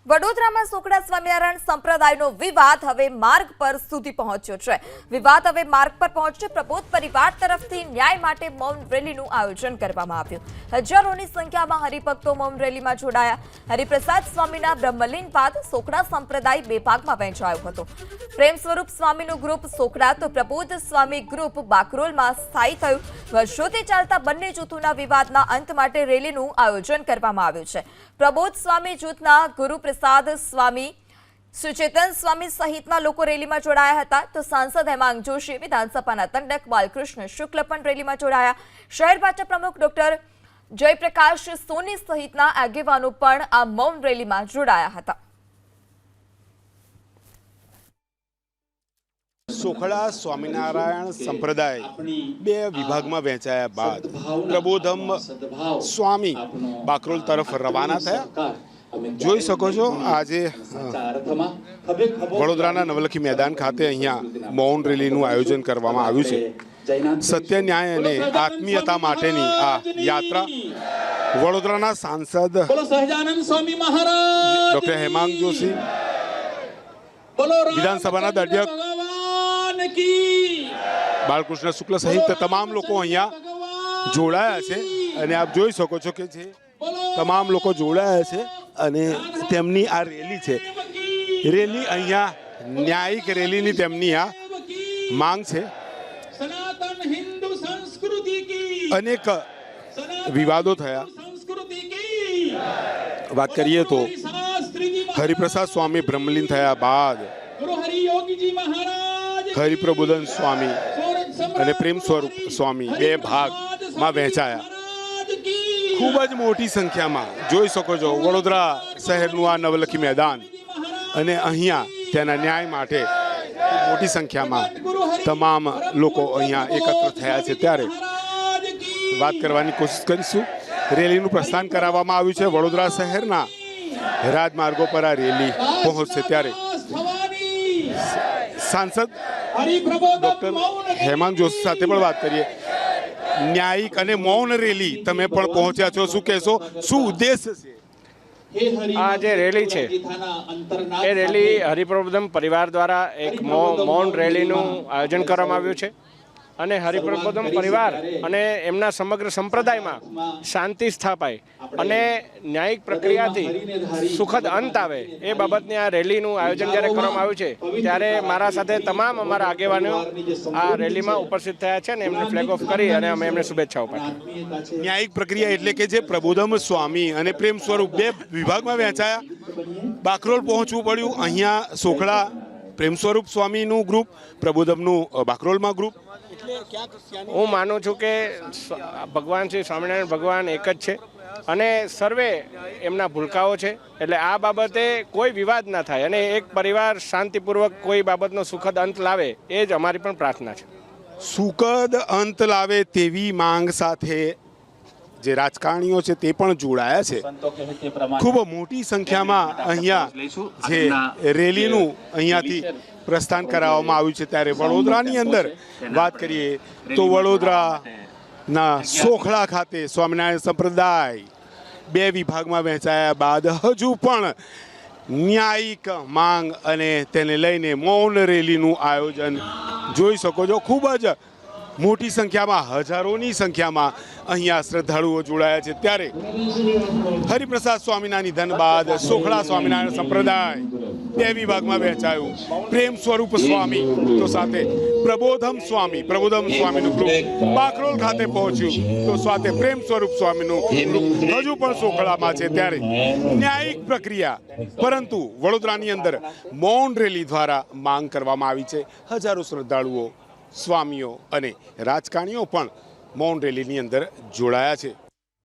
વડોદરામાં સોકડા સ્વામિનારાયણ સંપ્રદાયનો વિવાદ હવે માર્ગ પર સુધી પહોંચ્યો છે। વિવાદ હવે માર્ગ પર પહોંચતા પ્રબોધ પરિવાર તરફથી ન્યાય માટે મૌન રેલીનું આયોજન કરવામાં આવ્યું। હજારોની સંખ્યામાં હરિભક્તો મૌન રેલીમાં જોડાયા। હરિપ્રસાદ સ્વામીના બ્રહ્મલીન બાદ સોકડા સંપ્રદાય બે ભાગમાં વહેંચાયો હતો। પ્રેમ સ્વરૂપ સ્વામીનું ગ્રુપ સોકડા તો પ્રબોધ સ્વામી ગ્રુપ બાકરોલમાં સ્થાયી થયું। વર્ષોથી ચાલતા બંને જૂથોના વિવાદના અંત માટે રેલીનું આયોજન કરવામાં આવ્યું છે। પ્રબોધ સ્વામી જૂથના ગુરુ प्रसाद स्वामी सुचेतन स्वामी सहितना लोको रेलीमां जोड़ाया हता तो सांसद हेमांग जोशी विधानसभाना दंडक बालकृष्ण शुक्ल पण रेलीमां जोड़ाया। शहर भाजप प्रमुख डॉक्टर जयप्रकाश सोनी सहितना आगेवानो पण आ मौन रेलीमां जोड़ाया हता। सोखड़ा स्वामीनारायण संप्रदाय बे विभाग में वहेंचाया बाद प्रबोधम स्वामी बाकरोल तरफ रवाना थया। જોઈ શકો છો આજે વડોદરાના નવલખી મેદાન ખાતે અહીંયા મૌન રેલીનું આયોજન કરવામાં આવ્યું છે। સત્ય ન્યાય અને આત્મીયતા માટેની આ યાત્રા વડોદરાના સાંસદ ડોક્ટર હેમાંગ જોશી, વિધાનસભાના દંડક બાલકૃષ્ણ શુક્લ સહિત તમામ લોકો અહીંયા જોડાયા છે અને આપ જોઈ શકો છો કે જે તમામ લોકો જોડાયા છે અને તેમની આ રેલી છે। રેલી અહીંયા ન્યાયિક રેલીની તેમની આ માંગ છે। અનેક વિવાદો થયા। વાત કરીએ તો હરિપ્રસાદ સ્વામી બ્રહ્મલીન થયા બાદ હરિપ્રબોધન સ્વામી અને પ્રેમ સ્વરૂપ સ્વામી બે ભાગમાં વહેંચાયા। ખૂબ જ મોટી સંખ્યામાં જોઈ શકો છો વડોદરા શહેરનું આ નવલખી મેદાન અને અહીંયા તેના ન્યાય માટે મોટી સંખ્યામાં તમામ લોકો અહીંયા એકત્ર થયા છે। ત્યારે વાત કરવાની કોશિશ કરીશું। રેલીનું પ્રસ્થાન કરાવવામાં આવ્યું છે। વડોદરા શહેરના રાજમાર્ગો પર આ રેલી પહોંચશે ત્યારે સાંસદ ડોક્ટર હેમાંગ જોશી સાથે પણ વાત કરીએ। ન્યાયિક અને મૌન રેલી તમે પણ પહોંચ્યા છો, શું કહેશો, શું ઉદ્દેશ છે? આ જે રેલી છે એ રેલી હરિપ્રબોધમ પરિવાર દ્વારા એક મૌન રેલીનું આયોજન કરવામાં આવ્યું છે અને હરિપ્રબોધમ પરિવાર અને એમના સમગ્ર સંપ્રદાયમાં શાંતિ સ્થાપાય અને ન્યાયિક પ્રક્રિયાથી સુખદ અંત આવે એ બાબતની આ રેલીનું આયોજન જ્યારે કરવામાં આવ્યું છે ત્યારે મારા સાથે તમામ અમારા આગેવાનો આ રેલીમાં ઉપસ્થિત થયા છે અને એમને ફ્લેગ ઓફ કરી અને અમે એમને શુભેચ્છાઓ પાઠવી। ન્યાયિક પ્રક્રિયા એટલે કે જે પ્રબોધમ સ્વામી અને પ્રેમ સ્વરૂપ બે વિભાગમાં વહેંચાયા। બાકરોલ પહોંચવું પડ્યું। અહીંયા સોખડા પ્રેમ સ્વરૂપ સ્વામીનું ગ્રુપ, પ્રબોધમનું બાકરોલમાં ગ્રુપ। હું માનું છું કે ભગવાન શ્રી સ્વામિનારાયણ ભગવાન એક જ છે અને સર્વે એમના ભૂલકાઓ છે, એટલે આ બાબતે કોઈ વિવાદ ના થાય અને એક પરિવાર શાંતિપૂર્વક કોઈ બાબતનો સુખદ અંત લાવે એ જ અમારી પણ પ્રાર્થના છે। સુખદ અંત લાવે તેવી માંગ સાથે જે રાજકારણીઓ છે તે પણ જોડાયા છે। ખૂબ મોટી સંખ્યામાં અહીંયા જે રેલીનું અહીંયાથી પ્રસ્થાન કરાવવામાં આવ્યું છે ત્યારે વડોદરાની અંદર વાત કરીએ તો વડોદરાના સોખડા ખાતે સ્વામિનારાયણ સંપ્રદાય બે વિભાગમાં વહેંચાયા બાદ હજુ પણ ન્યાયિક માંગ અને તેને લઈને મૌન રેલીનું આયોજન જોઈ શકો છો। ખૂબ જ મોટી સંખ્યામાં હજારોની સંખ્યામાં અહીંયા શ્રદ્ધાળુઓ જોડાયા છે ત્યારે હરિપ્રસાદ સ્વામીના નિધન બાદ સોખડા સ્વામિનારાયણ સંપ્રદાય બે વિભાગમાં વહેંચાયું। પ્રેમ સ્વરૂપ સ્વામી તો સાથે પ્રબોધમ સ્વામીનું ગ્રુપ બાકરોલ ખાતે પહોંચ્યું તો સાથે પ્રેમ સ્વરૂપ સ્વામીનું ગ્રુપ હજુ પણ સોખડામાં છે ત્યારે ન્યાયિક પ્રક્રિયા પરંતુ વડોદરાની અંદર મૌન રેલી દ્વારા માંગ કરવામાં આવી છે। હજારો શ્રદ્ધાળુઓ, સ્વામીઓ અને રાજકારણીઓ પણ મૌન રેલીની અંદર જોડાયા છે।